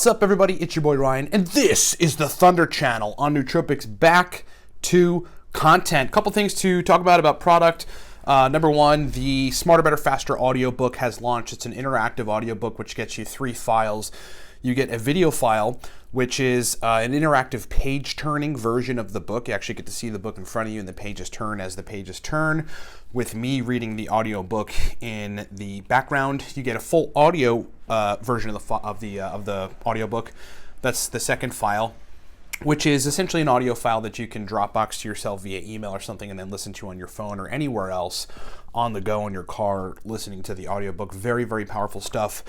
What's up, everybody? It's your boy Ryan, and this is the Thunder Channel on Nootropics. Back to content. Couple things to talk about product. Number one, the Smarter, Better, Faster audiobook has launched. It's an interactive audiobook which gets you 3 files. You get a video file, which is an interactive page-turning version of the book. You actually get to see the book in front of you, and the pages turn as the pages turn, with me reading the audiobook in the background. You get a full audio version of the audiobook. That's the second file, which is essentially an audio file that you can Dropbox to yourself via email or something, and then listen to on your phone or anywhere else on the go in your car, listening to the audiobook. Very, very powerful stuff.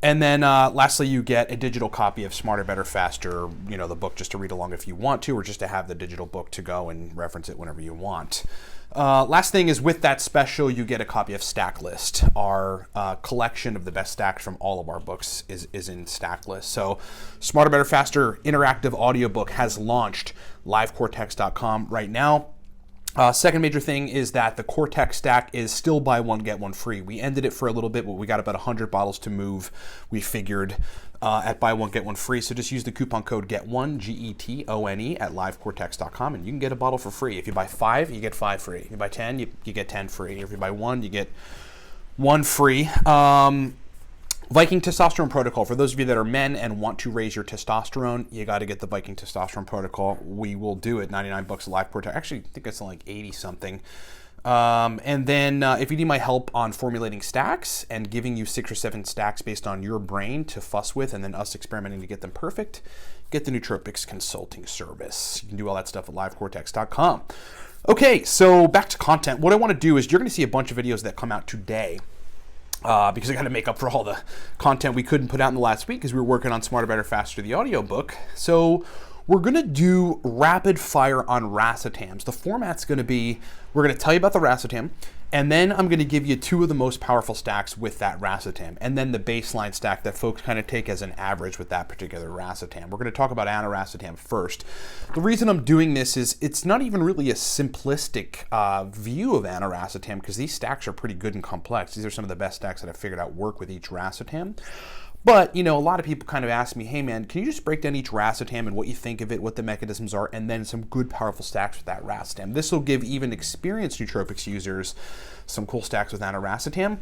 And then lastly, you get a digital copy of Smarter, Better, Faster, the book, just to read along if you want to, or just to have the digital book to go and reference it whenever you want. Last thing is, with that special, you get a copy of Stack List. Our collection of the best stacks from all of our books is in Stack List. So Smarter, Better, Faster interactive audiobook has launched livecortex.com right now. Second major thing is that the Cortex stack is still buy one, get one free. We ended it for a little bit, but we got about 100 bottles to move, we figured, at buy one, get one free. So just use the coupon code GETONE, GETONE, at livecortex.com, and you can get a bottle for free. If you buy 5, you get 5 free. If you buy 10, you get 10 free. If you buy 1, you get 1 free. Viking Testosterone Protocol. For those of you that are men and want to raise your testosterone, you got to get the Viking Testosterone Protocol. We will do it. $99 a live Cortex. Actually, I think it's like 80 something. And then if you need my help on formulating stacks and giving you 6 or 7 stacks based on your brain to fuss with, and then us experimenting to get them perfect, get the Nootropics Consulting Service. You can do all that stuff at livecortex.com. Okay, so back to content. What I want to do is, you're going to see a bunch of videos that come out today. Because I got to make up for all the content we couldn't put out in the last week because we were working on Smarter, Better, Faster, the audiobook. So we're going to do rapid fire on racetams. The format's going to be, we're going to tell you about the racetam, and then I'm going to give you 2 of the most powerful stacks with that racetam, and then the baseline stack that folks kind of take as an average with that particular racetam. We're going to talk about Aniracetam first. The reason I'm doing this is it's not even really a simplistic view of Aniracetam, because these stacks are pretty good and complex. These are some of the best stacks that I've figured out work with each racetam. But, a lot of people kind of ask me, hey man, can you just break down each racetam and what you think of it, what the mechanisms are, and then some good powerful stacks with that racetam. This will give even experienced nootropics users some cool stacks with Aniracetam,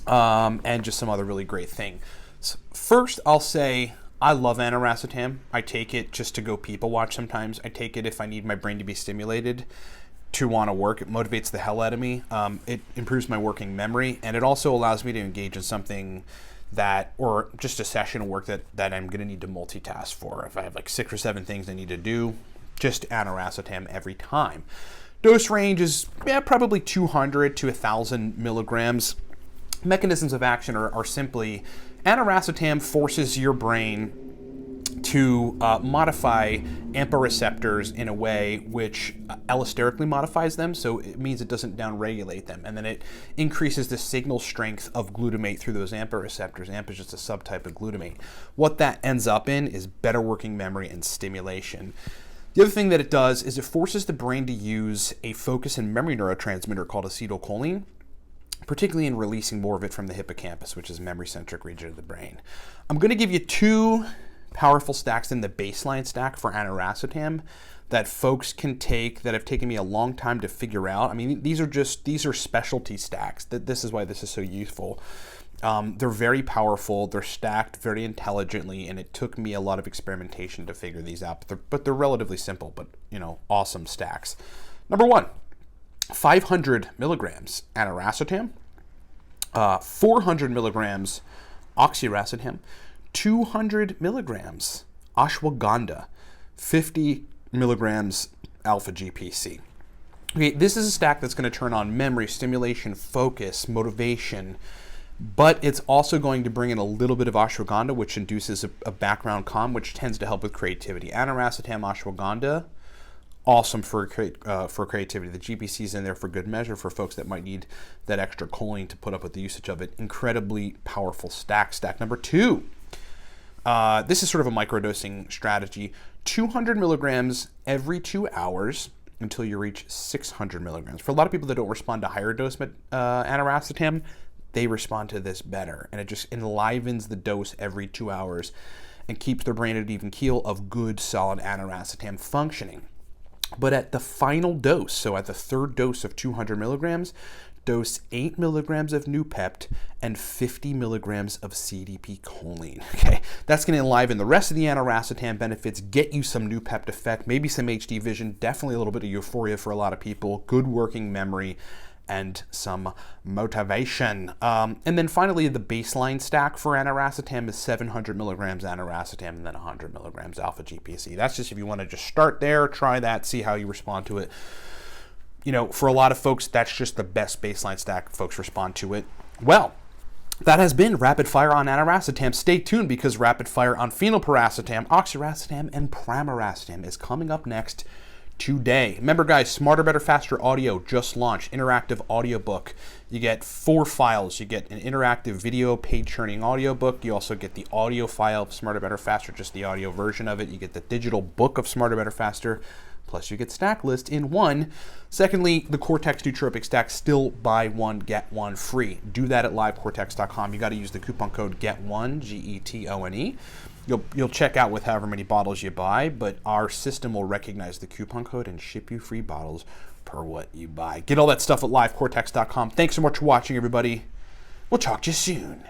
and just some other really great thing. So first, I'll say I love Aniracetam. I take it just to go people watch sometimes. I take it if I need my brain to be stimulated to want to work. It motivates the hell out of me. It improves my working memory, and it also allows me to engage in something or just a session of work that I'm going to need to multitask for. If I have like 6 or 7 things I need to do, just Aniracetam every time. Dose range is probably 200 to 1,000 milligrams. Mechanisms of action are simply, Aniracetam forces your brain to modify AMPA receptors in a way which allosterically modifies them, so it means it doesn't downregulate them, and then it increases the signal strength of glutamate through those AMPA receptors. AMPA is just a subtype of glutamate. What that ends up in is better working memory and stimulation. The other thing that it does is it forces the brain to use a focus and memory neurotransmitter called acetylcholine, particularly in releasing more of it from the hippocampus, which is a memory-centric region of the brain. I'm going to give you 2 powerful stacks in the baseline stack for Aniracetam that folks can take, that have taken me a long time to figure out. I mean, these are specialty stacks. This is why this is so useful. They're very powerful, they're stacked very intelligently, and it took me a lot of experimentation to figure these out, but they're relatively simple, but awesome stacks. Number 1, 500 milligrams Aniracetam, 400 milligrams oxiracetam, 200 milligrams ashwagandha, 50 milligrams alpha GPC. Okay, this is a stack that's going to turn on memory, stimulation, focus, motivation, but it's also going to bring in a little bit of ashwagandha, which induces a background calm, which tends to help with creativity. Aniracetam, ashwagandha, awesome for creativity. The GPC is in there for good measure for folks that might need that extra choline to put up with the usage of it. Incredibly powerful stack. Stack number 2. This is sort of a microdosing strategy. 200 milligrams every 2 hours until you reach 600 milligrams. For a lot of people that don't respond to higher dose Aniracetam, they respond to this better, and it just enlivens the dose every 2 hours. and keeps their brain at an even keel of good, solid Aniracetam functioning. But at the final dose, so at the third dose of 200 milligrams, dose 8 milligrams of Noopept and 50 milligrams of CDP choline. Okay, that's going to enliven the rest of the Aniracetam benefits, get you some Noopept effect, maybe some HD vision, definitely a little bit of euphoria for a lot of people, good working memory, and some motivation. And then finally, the baseline stack for Aniracetam is 700 milligrams Aniracetam and then 100 milligrams alpha GPC. That's just if you want to just start there, try that, see how you respond to it. You know, for a lot of folks, that's just the best baseline stack. Folks respond to it well. That has been Rapid Fire on Aniracetam. Stay tuned because Rapid Fire on phenylpiracetam, oxiracetam, and primiracetam is coming up next today. Remember, guys, Smarter, Better, Faster Audio just launched, interactive audiobook. You get 4 files. You get an interactive video page churning audiobook. You also get the audio file of Smarter, Better, Faster, just the audio version of it. You get the digital book of Smarter, Better, Faster. Plus, you get Stack List in one. Secondly, the Cortex Nootropic Stack, still buy one, get one free. Do that at livecortex.com. You got to use the coupon code GET1, GETONE. You'll check out with however many bottles you buy, but our system will recognize the coupon code and ship you free bottles per what you buy. Get all that stuff at livecortex.com. Thanks so much for watching, everybody. We'll talk to you soon.